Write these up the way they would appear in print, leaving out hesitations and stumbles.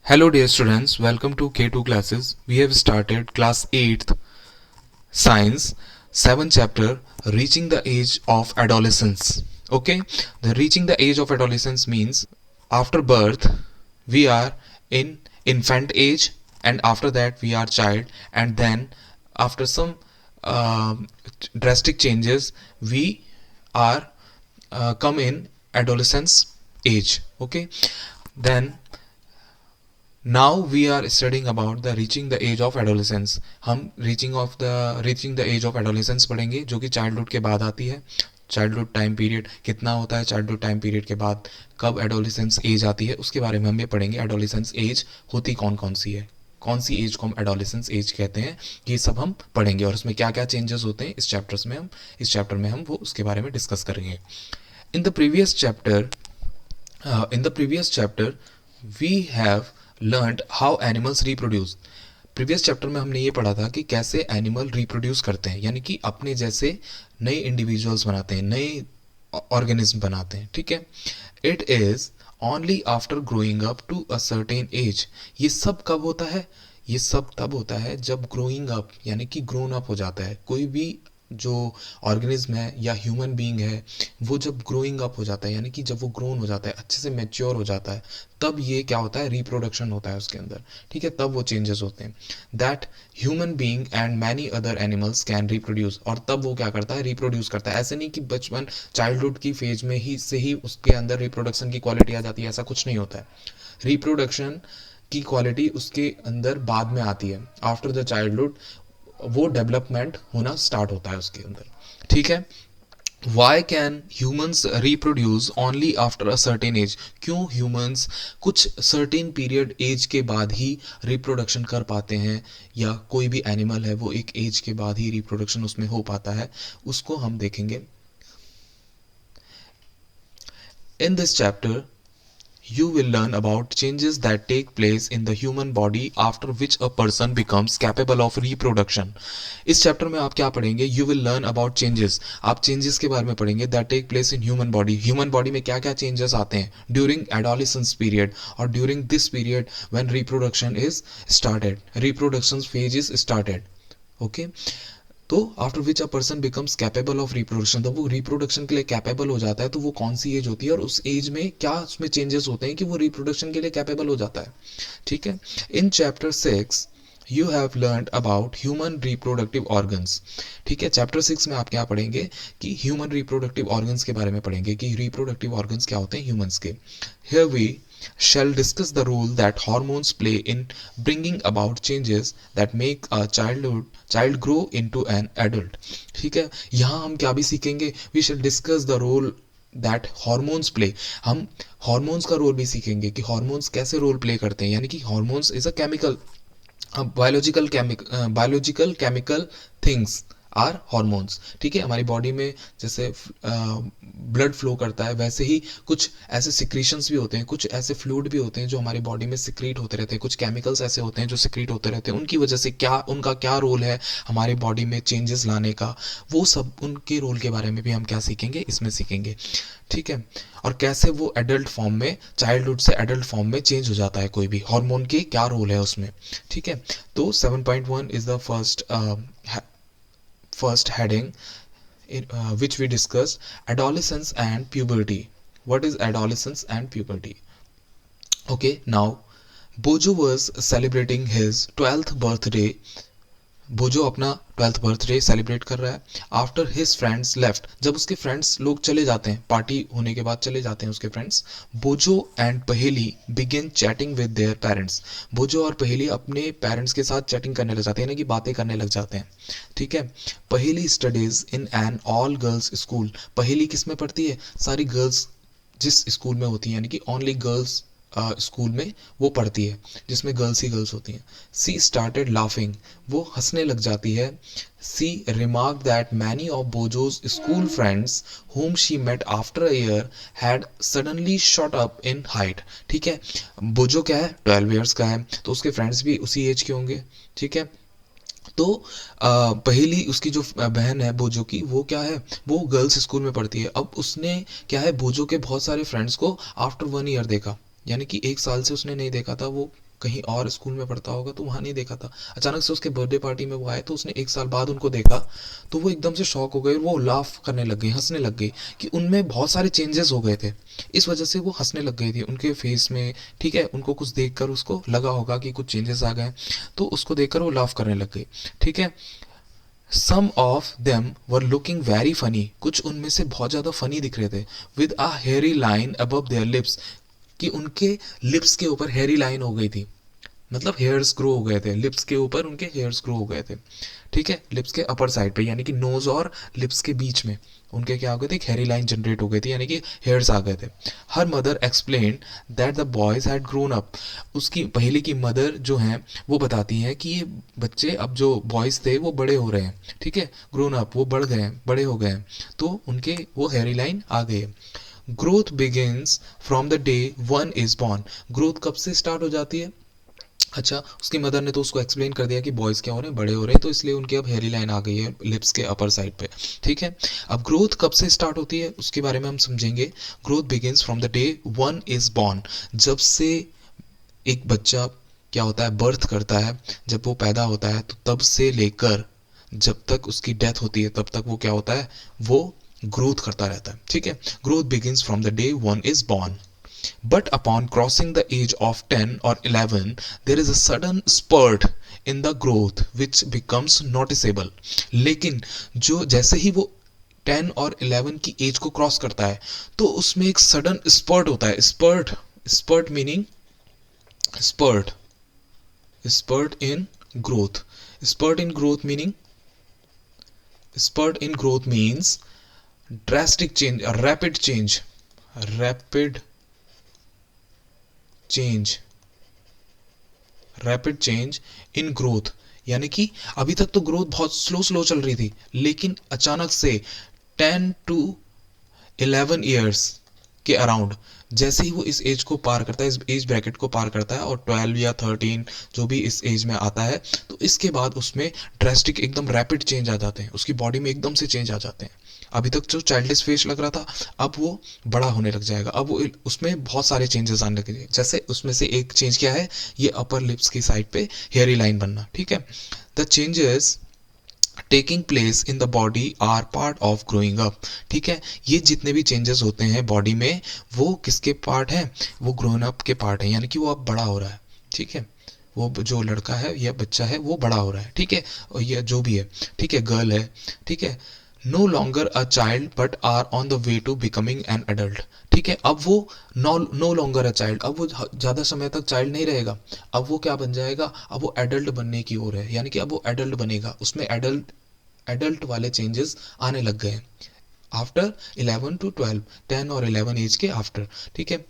Hello dear students, welcome to K2 classes. We have started class 8th science 7th chapter reaching the age of adolescence. Okay, the reaching the age of adolescence means after birth we are in infant age, and after that we are child, and then after some um drastic changes we are come in adolescence age. Okay, then now we are studying about the reaching the age of adolescence. हम reaching the age of adolescence पढ़ेंगे, जो कि childhood के बाद आती है. Childhood time period कितना होता है, चाइल्डहुड टाइम पीरियड के बाद कब एडोलेसेंस एज आती है, उसके बारे में हम ये पढ़ेंगे. एडोलेसेंस एज होती कौन कौन सी है, कौन सी एज को हम एडोलेसेंस एज कहते हैं, ये सब हम पढ़ेंगे. और उसमें क्या क्या चेंजेस होते हैं इस चैप्टर में हम वो उसके बारे में डिस्कस करेंगे. In the previous chapter we have learned how animals reproduce. Previous chapter में हमने ये पढ़ा था कि कैसे एनिमल रिप्रोड्यूस करते हैं, यानी कि अपने जैसे नए इंडिविजुअल्स बनाते हैं, नए ऑर्गेनिज्म बनाते हैं. ठीक है. It is only after growing up to a certain age. ये सब कब होता है, ये सब तब होता है जब ग्रोइंग अप यानी कि ग्रोन अप हो जाता है. कोई भी जो ऑर्गेनिज्म है या ह्यूमन बीइंग है, वो जब ग्रोइंग अप हो जाता है यानी कि जब वो ग्रोन हो जाता है, अच्छे से मैच्योर हो जाता है, तब ये क्या होता है, रिप्रोडक्शन होता है उसके अंदर. ठीक है, तब वो चेंजेस होते हैं. That human being and many other animals can reproduce. और तब वो क्या करता है, रिप्रोड्यूस करता है. ऐसे नहीं कि बचपन चाइल्डहुड की फेज में ही से ही उसके अंदर रिप्रोडक्शन की क्वालिटी आ जाती है, ऐसा कुछ नहीं होता है. रिप्रोडक्शन की क्वालिटी उसके अंदर बाद में आती है. आफ्टर द चाइल्डहुड वो डेवलपमेंट होना स्टार्ट होता है उसके अंदर. ठीक है. Why can humans reproduce only after a certain age. क्यों ह्यूमन्स कुछ सर्टेन पीरियड एज के बाद ही रिप्रोडक्शन कर पाते हैं, या कोई भी एनिमल है वो एक एज के बाद ही रिप्रोडक्शन उसमें हो पाता है, उसको हम देखेंगे. In this chapter you will learn about changes that take place in the human body after which a person becomes capable of reproduction. इस चैप्टर में आप क्या पढ़ेंगे, you will learn about changes. आप changes के बारे में पढ़ेंगे that take place in human body. human body में क्या क्या changes आते हैं during adolescence period और during this period when reproduction is started, reproduction phase is started. Okay. तो after which a person becomes capable of reproduction, तो वो reproduction के लिए कैपेबल हो जाता है, तो वो कौन सी एज होती है और उस एज में क्या उसमें चेंजेस होते हैं कि वो रिप्रोडक्शन के लिए कैपेबल हो जाता है. ठीक है. In chapter 6 you have learn about human reproductive organs. ठीक है. चैप्टर 6 में आप क्या पढ़ेंगे कि ह्यूमन रिप्रोडक्टिव ऑर्गन्स के बारे में पढ़ेंगे कि रिप्रोडक्टिव ऑर्गन्स क्या होते हैं ह्यूमंस के. Here we shall discuss the role that hormones play in bringing about changes that make a child grow into an adult. ठीक है. यहाँ हम क्या भी सीखेंगे, we shall discuss the role that hormones play. हम हॉर्मोन्स का रोल भी सीखेंगे कि हॉर्मोन्स कैसे रोल प्ले करते हैं, यानी कि hormones is a chemical biological chemical things are hormones. ठीक है. हमारी बॉडी में जैसे ब्लड फ्लो करता है, वैसे ही कुछ ऐसे सिक्रीशंस भी होते हैं, कुछ ऐसे फ्लूइड भी होते हैं जो हमारी बॉडी में सिक्रीट होते रहते हैं, कुछ केमिकल्स ऐसे होते हैं जो सिक्रीट होते रहते हैं. उनकी वजह से क्या, उनका क्या रोल है हमारी बॉडी में चेंजेस लाने का, वो सब उनके रोल के बारे में भी हम क्या सीखेंगे, इसमें सीखेंगे. ठीक है. और कैसे वो एडल्ट फॉर्म में, चाइल्डहुड से एडल्ट फॉर्म में चेंज हो जाता है, कोई भी हार्मोन के क्या रोल है उसमें. ठीक है. तो 7.1 is the first heading which we discussed, adolescence and puberty. What is adolescence and puberty? Okay, now Bojo was celebrating his 12th birthday. बोजो अपना 12th बर्थडे सेलिब्रेट कर रहा है. आफ्टर हिज फ्रेंड्स लेफ्ट, जब उसके फ्रेंड्स लोग चले जाते हैं, पार्टी होने के बाद चले जाते हैं उसके फ्रेंड्स, बोजो एंड पहेली begin chatting with their parents. बोजो और पहेली अपने पेरेंट्स के साथ चैटिंग करने लग जाते हैं, यानी कि बातें करने लग जाते हैं. ठीक है. पहेली studies in an all girls school. पहेली किस में पढ़ती है, सारी गर्ल्स जिस स्कूल में होती हैं, यानी कि ओनली गर्ल्स स्कूल में वो पढ़ती है, जिसमें गर्ल्स ही गर्ल्स होती हैं. सी स्टार्टेड लाफिंग, वो हंसने लग जाती है. She remark that many of Boojho's school friends whom she met after a year had suddenly shot up in height. ठीक है. बोजो क्या है, 12 ईयर्स का है, तो उसके फ्रेंड्स भी उसी एज के होंगे. ठीक है. तो पहली उसकी जो बहन है बोजो की, वो क्या है, वो गर्ल्स स्कूल में पढ़ती है. अब उसने क्या है, बोजो के बहुत सारे फ्रेंड्स को आफ्टर 1 ईयर देखा, यानी कि 1 साल से उसने नहीं देखा था, वो कहीं और स्कूल में पढ़ता होगा तो वहाँ नहीं देखा था। अचानक से उसके बर्थडे पार्टी में वो आए तो उसने 1 साल बाद उनको देखा, तो वो एकदम से शॉक हो गए और वो लाफ करने लग गई, हंसने लग गई कि उनमें बहुत सारे चेंजेस हो गए थे। इस वजह से वो हंसने लग गई थी उनके फेस में, ठीक है। उनको कुछ देखकर उसको लगा होगा कि कुछ चेंजेस आ गए, तो उसको देखकर वो लाफ करने लग गई, ठीक है। Some of them were looking very funny, कुछ उनमें से बहुत ज़्यादा फनी दिख रहे थे। With a hairy line above their lips, कि उनके लिप्स के ऊपर हेयरी लाइन हो गई थी, मतलब हेयर्स ग्रो हो गए थे लिप्स के ऊपर, उनके हेयर्स ग्रो हो गए थे, ठीक है। लिप्स के अपर साइड पे, यानी कि नोज और लिप्स के बीच में उनके क्या हो गए थे, एक हेयरी लाइन जनरेट हो गई थी, यानी कि हेयर्स आ गए थे। Her mother explain that the boys had grown up, उसकी पहले की मदर जो हैं वो बताती हैं कि ये बच्चे, अब जो बॉयज थे वो बड़े हो रहे हैं, ठीक है, ग्रोन अप, वो बढ़ गए हैं, बड़े हो गए हैं, तो उनके वो हेयरी लाइन आ गई है। Growth begins from the day one is born, growth कब से स्टार्ट हो जाती है? अच्छा, उसकी मदर ने तो उसको एक्सप्लेन कर दिया कि बॉयज़ क्या हो रहे हैं, बड़े हो रहे हैं, तो इसलिए उनकी अब हेयरी लाइन आ गई है लिप्स के अपर साइड पे, ठीक है। अब ग्रोथ कब से स्टार्ट होती है उसके बारे में हम समझेंगे। Growth begins from the day one is born, जब से एक बच्चा क्या होता है, बर्थ करता है, जब वो पैदा होता है तो तब से लेकर जब तक उसकी डेथ होती है तब तक वो क्या होता है, वो ग्रोथ करता रहता है, ठीक है। Growth begins from the day one is born, but upon crossing the age of 10 or 11 there is a sudden spurt in the growth which becomes noticeable, लेकिन जो जैसे ही वो 10 और 11 की एज को क्रॉस करता है तो उसमें एक सडन स्पर्ट होता है। Spurt, spurt meaning spurt, spurt in growth, spurt in growth meaning, spurt in growth means drastic change, rapid change, rapid change, rapid change in growth, यानी कि अभी तक तो ग्रोथ बहुत स्लो स्लो चल रही थी, लेकिन अचानक से 10 to 11 ईयर्स के अराउंड जैसे ही वो इस एज को पार करता है, इस एज ब्रैकेट को पार करता है, और 12 या 13 जो भी इस एज में आता है, तो इसके बाद उसमें ड्रास्टिक एकदम रैपिड चेंज आ जाते हैं, उसकी बॉडी में एकदम से चेंज आ जाते हैं। अभी तक जो चाइल्डिश फेस लग रहा था अब वो बड़ा होने लग जाएगा, अब वो उसमें बहुत सारे चेंजेस आने लगेंगे। जैसे उसमें से एक चेंज क्या है, ये अपर लिप्स की साइड पे हेयरी लाइन बनना, ठीक है। The changes taking place in the body are part of growing up, ठीक है। ये जितने भी चेंजेस होते हैं बॉडी में वो किसके पार्ट हैं, वो ग्रोन अप के पार्ट हैं, यानी कि वो अब बड़ा हो रहा है, ठीक है। वो जो लड़का है या बच्चा है वो बड़ा हो रहा है, ठीक है, और ये जो भी है, ठीक है, गर्ल है, ठीक है। No longer a child but are on the way to becoming an adult, ठीक है। अब वो नो लॉन्गर अ चाइल्ड, अब वो ज़्यादा समय तक चाइल्ड नहीं रहेगा, अब वो क्या बन जाएगा, अब वो एडल्ट बनने की ओर है, यानी कि अब वो एडल्ट बनेगा, उसमें एडल्ट एडल्ट वाले चेंजेस आने लग गए हैं आफ्टर 11 to 12, 10 और 11 एज के आफ्टर, ठीक है।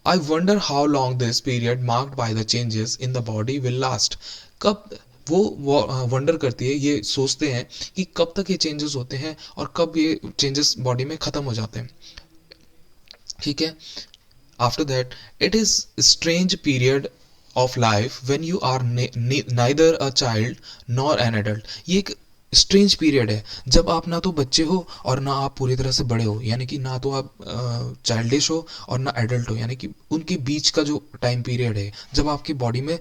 I wonder how long this period marked by the changes in the body will last, कब वो वंडर करती है, ये सोचते हैं कि कब तक ये चेंजेस होते हैं और कब ये चेंजेस बॉडी में ख़त्म हो जाते हैं, ठीक है। After that it is strange period of life when you are neither a child nor an adult, ये एक स्ट्रेंज पीरियड है जब आप ना तो बच्चे हो और ना आप पूरी तरह से बड़े हो, यानी कि ना तो आप चाइल्डिश हो और ना एडल्ट हो, यानी कि उनके बीच का जो टाइम पीरियड है जब आपकी बॉडी में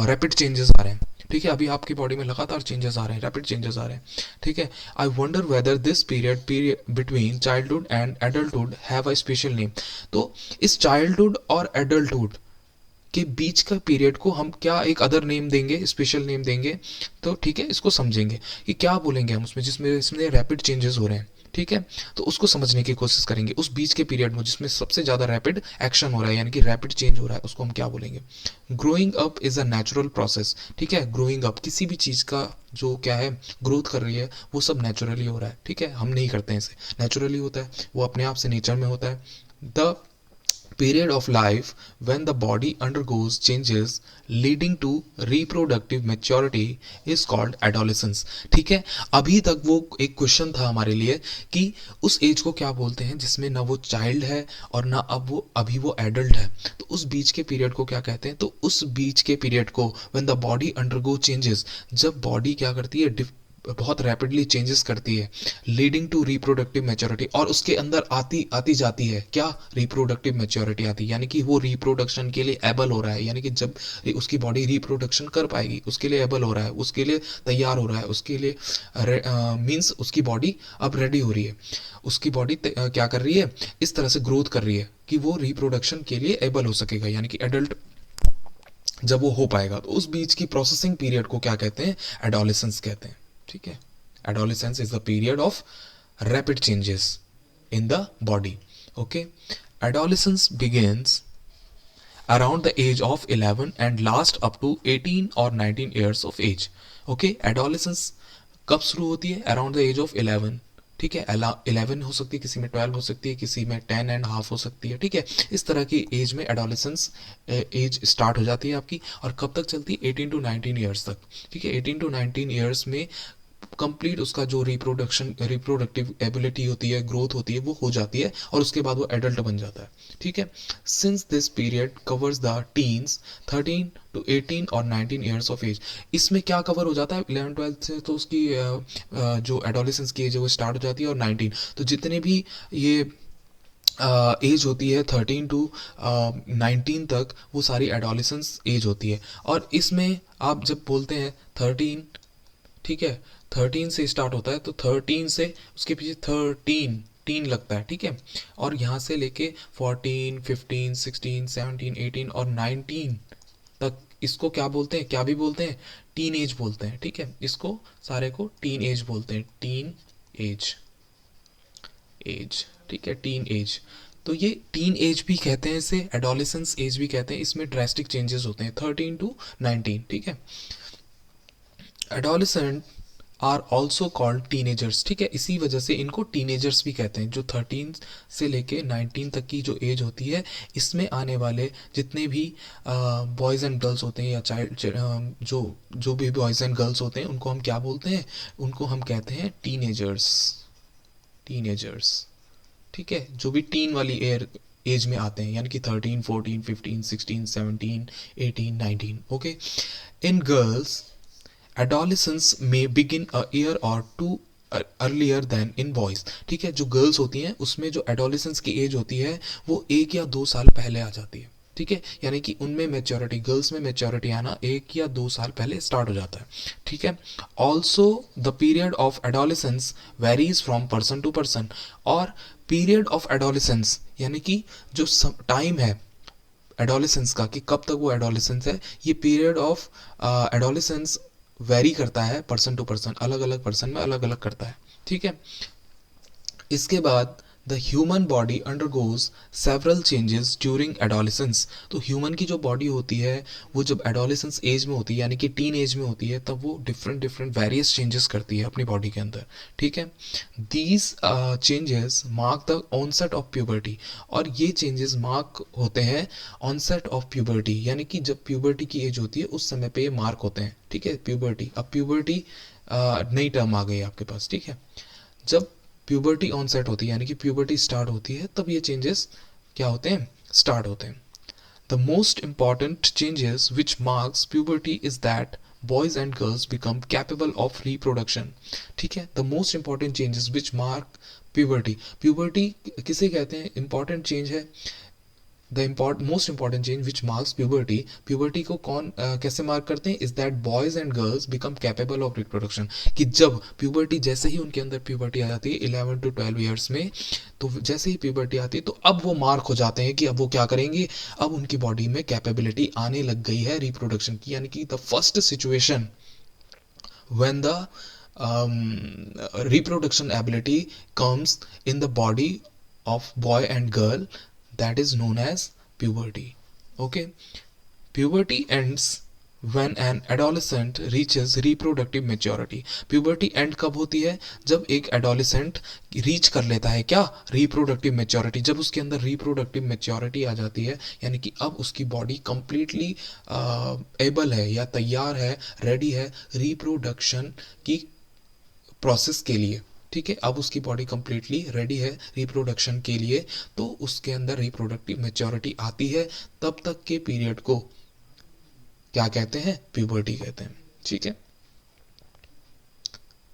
रैपिड चेंजेस आ रहे हैं, ठीक है। अभी आपकी बॉडी में लगातार चेंजेस आ रहे हैं, रैपिड चेंजेस आ रहे हैं, ठीक है। I wonder whether this period between childhood and adulthood have a special name, तो इस चाइल्डहुड और एडल्टहुड के बीच का पीरियड को हम क्या एक अदर नेम देंगे, स्पेशल नेम देंगे, तो ठीक है, इसको समझेंगे कि क्या बोलेंगे हम उसमें, जिसमें इसमें रैपिड चेंजेस हो रहे हैं, ठीक है। तो उसको समझने की कोशिश करेंगे, उस बीच के पीरियड में जिसमें सबसे ज़्यादा रैपिड एक्शन हो रहा है, यानी कि रैपिड चेंज हो रहा है, उसको हम क्या बोलेंगे। Growing up is a natural process, ठीक है। ग्रोइंग अप किसी भी चीज़ का जो क्या है ग्रोथ कर रही है वो सब नेचुरली हो रहा है, ठीक है, हम नहीं करते हैं इसे, नेचुरली होता है, वो अपने आप से नेचर में होता है। The period of life when the body undergoes changes leading to reproductive maturity is called adolescence, ठीक है। अभी तक वो एक क्वेश्चन था हमारे लिए कि उस एज को क्या बोलते हैं जिसमें ना वो चाइल्ड है और ना अब वो अभी वो एडल्ट है, तो उस बीच के पीरियड को क्या कहते हैं, तो उस बीच के पीरियड को when the body undergo changes, जब बॉडी क्या करती है बहुत रैपिडली चेंजेस करती है, लीडिंग टू रिप्रोडक्टिव मैच्योरिटी, और उसके अंदर आती आती जाती है क्या, रिप्रोडक्टिव मैच्योरिटी आती है, यानी कि वो रिप्रोडक्शन के लिए एबल हो रहा है, यानी कि जब उसकी बॉडी रिप्रोडक्शन कर पाएगी उसके लिए एबल हो रहा है, उसके लिए तैयार हो रहा है, उसके लिए मीन्स उसकी बॉडी अब रेडी हो रही है, उसकी बॉडी क्या कर रही है, इस तरह से ग्रोथ कर रही है कि वो रिप्रोडक्शन के लिए एबल हो सकेगा, यानी कि एडल्ट जब वो हो पाएगा। तो उस बीच की प्रोसेसिंग पीरियड को क्या कहते हैं, एडोलेसेंस कहते हैं। ठीक है, adolescence is the period of rapid changes in the body. Okay, adolescence begins around the age of 11 and last up to 18 or 19 years of age. Okay, adolescence कब शुरू होती है, अराउंड द एज ऑफ 11। ठीक है, 11 हो सकती है, किसी में 12 हो सकती है, किसी में 10.5 हो सकती है। ठीक है, इस तरह की एज में एडोलेसेंस एज स्टार्ट हो जाती है आपकी, और कब तक चलती है, 18 टू 19 ईयर्स तक। ठीक है, 18 टू 19 ईयर्स में कंप्लीट उसका जो रिप्रोडक्टिव एबिलिटी होती है, ग्रोथ होती है, वो हो जाती है, और उसके बाद वो एडल्ट बन जाता है। ठीक है, since this period covers the teens 13 to 18 और 19 ईयर्स ऑफ एज। इसमें क्या कवर हो जाता है, 11-12 से तो उसकी जो एडोलेसेंस की एज है वो स्टार्ट हो जाती है, और 19 तो जितने भी ये एज होती है 13 टू 19 तक, वो सारी एडोलेसेंस एज होती है। और इसमें आप जब बोलते हैं 13, ठीक है, 13 से स्टार्ट होता है, तो 13 से उसके पीछे 13 टीन लगता है। ठीक है, और यहाँ से लेके 14, 15, 16, 17, 18 और 19 तक इसको क्या बोलते हैं, क्या भी बोलते हैं, टीन एज बोलते हैं। ठीक है, इसको सारे को टीन एज बोलते हैं, टीन एज, एज। ठीक है, टीन एज। तो ये टीन एज भी कहते हैं, इसे एडोलेसेंस एज भी कहते हैं। इसमें ड्रास्टिक चेंजेस होते हैं 13 टू 19। ठीक है, adolescent are also called teenagers. ठीक है, इसी वजह से इनको टीनेजर्स भी कहते हैं। जो 13 से लेके 19 तक की जो एज होती है, इसमें आने वाले जितने भी बॉयज़ एंड गर्ल्स होते हैं, या चाइल्ड जो जो भी बॉयज़ एंड गर्ल्स होते हैं, उनको हम क्या बोलते हैं, उनको हम कहते हैं टीनेजर्स, टीनेजर्स। ठीक है, जो भी टीन वाली एज में आते हैं, यानी कि 13, 14, 15, 16, 17, 18, 19। Okay, in girls adolescence may begin a year or two earlier than in boys। ठीक है, जो गर्ल्स होती हैं उसमें जो एडोलेसेंस की एज होती है वो 1 या 2 साल पहले आ जाती है। ठीक है, यानी कि उनमें मेच्योरिटी, गर्ल्स में मेच्योरिटी आना 1 या 2 साल पहले स्टार्ट हो जाता है। ठीक है, also the period of adolescence varies from person to person. और पीरियड ऑफ एडोलेसेंस यानी कि जो टाइम है एडोलेसेंस का, कि कब तक वो एडोलेसेंस है, ये पीरियड ऑफ एडोलेसेंस वेरी करता है पर्सन टू पर्सन, अलग अलग पर्सन में अलग अलग करता है। ठीक है, इसके बाद the human body undergoes several changes during adolescence. तो ह्यूमन की जो बॉडी होती है वो जब एडोलेसेंस एज में होती है, यानी कि टीन एज में होती है, तब वो डिफरेंट डिफरेंट वेरियस चेंजेस करती है अपनी बॉडी के अंदर। ठीक है, these changes mark the onset of puberty. और ये चेंजेस मार्क होते हैं ऑनसेट ऑफ प्यूबर्टी, यानी कि जब प्यूबर्टी की एज होती है उस समय पे ये मार्क होते हैं। ठीक है, प्यूबर्टी, अब प्यूबर्टी नई टर्म आ गई आपके पास। ठीक है, जब प्यूबर्टी ऑनसेट होती है, यानी कि प्यूबर्टी स्टार्ट होती है, तब ये चेंजेस क्या होते हैं, स्टार्ट होते हैं। The most important changes which marks puberty is that boys and girls become capable of reproduction. ठीक है, the most important changes which mark puberty, puberty किसे कहते हैं, इंपॉर्टेंट चेंज है, the most important change which marks puberty. Puberty को कौन कैसे mark करते हैं, is that boys and girls become capable of reproduction. कि जब प्यूबर्टी, जैसे ही उनके अंदर प्यूबर्टी आ जाती है 11 टू 12 ईयर्स में, तो जैसे ही प्यूबर्टी आती है तो अब वो मार्क हो जाते हैं कि अब वो क्या करेंगे, अब उनकी बॉडी में कैपेबिलिटी आने लग गई है रिप्रोडक्शन की। यानी कि the first situation when the reproduction ability comes in the body of boy and girl, that is known as puberty. Okay, puberty ends when an adolescent reaches reproductive maturity। puberty end कब होती है, जब एक adolescent reach कर लेता है क्या, reproductive maturity। जब उसके अंदर reproductive maturity आ जाती है, यानी कि अब उसकी बॉडी कंप्लीटली एबल है या तैयार है, रेडी है रिप्रोडक्शन की प्रोसेस के लिए। ठीक है, अब उसकी बॉडी कंप्लीटली रेडी है रिप्रोडक्शन के लिए, तो उसके अंदर रिप्रोडक्टिव मेच्योरिटी आती है। तब तक के पीरियड को क्या कहते हैं, प्यूबर्टी कहते हैं। ठीक है,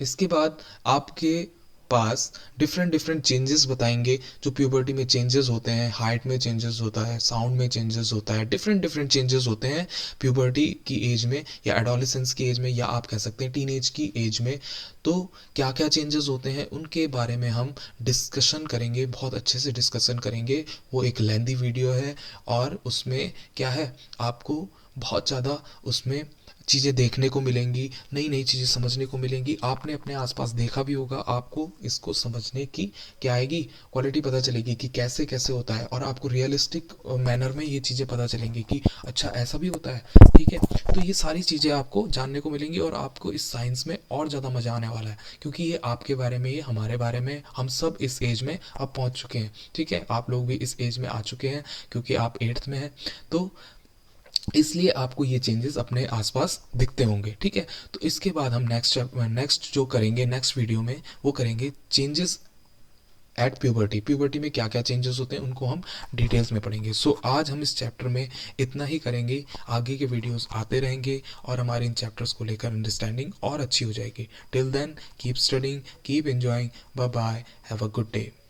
इसके बाद आपके पास डिफरेंट डिफरेंट चेंजेस बताएंगे जो प्यूबर्टी में चेंजेस होते हैं, हाइट में चेंजेस होता है, साउंड में चेंजेस होता है, डिफरेंट डिफरेंट चेंजेस होते हैं प्यूबर्टी की एज में या एडोलेसेंस की एज में, या आप कह सकते हैं टीन एज की एज में। तो क्या क्या चेंजेस होते हैं उनके बारे में हम डिस्कशन करेंगे, बहुत अच्छे से डिस्कशन करेंगे। वो एक लेंदी वीडियो है और उसमें क्या है, आपको बहुत ज़्यादा उसमें चीज़ें देखने को मिलेंगी, नई नई चीज़ें समझने को मिलेंगी। आपने अपने आसपास देखा भी होगा, आपको इसको समझने की क्या आएगी, क्वालिटी पता चलेगी कि कैसे कैसे होता है, और आपको रियलिस्टिक मैनर में ये चीज़ें पता चलेंगी कि अच्छा ऐसा भी होता है। ठीक है, तो ये सारी चीज़ें आपको जानने को मिलेंगी और आपको इस साइंस में और ज़्यादा मज़ा आने वाला है, क्योंकि ये आपके बारे में, ये हमारे बारे में, हम सब इस एज में अब पहुंच चुके हैं। ठीक है, आप लोग भी इस एज में आ चुके हैं क्योंकि आप 8th में हैं। तो इसलिए आपको ये चेंजेस अपने आसपास दिखते होंगे। ठीक है, तो इसके बाद हम नेक्स्ट जो करेंगे, नेक्स्ट वीडियो में वो करेंगे चेंजेस एट प्यूबर्टी। प्यूबर्टी में क्या क्या चेंजेस होते हैं उनको हम डिटेल्स में पढ़ेंगे। सो आज हम इस चैप्टर में इतना ही करेंगे, आगे के वीडियोस आते रहेंगे और हमारे इन चैप्टर्स को लेकर अंडरस्टैंडिंग और अच्छी हो जाएगी। Till then keep studying, keep enjoying, bye bye, have a good day.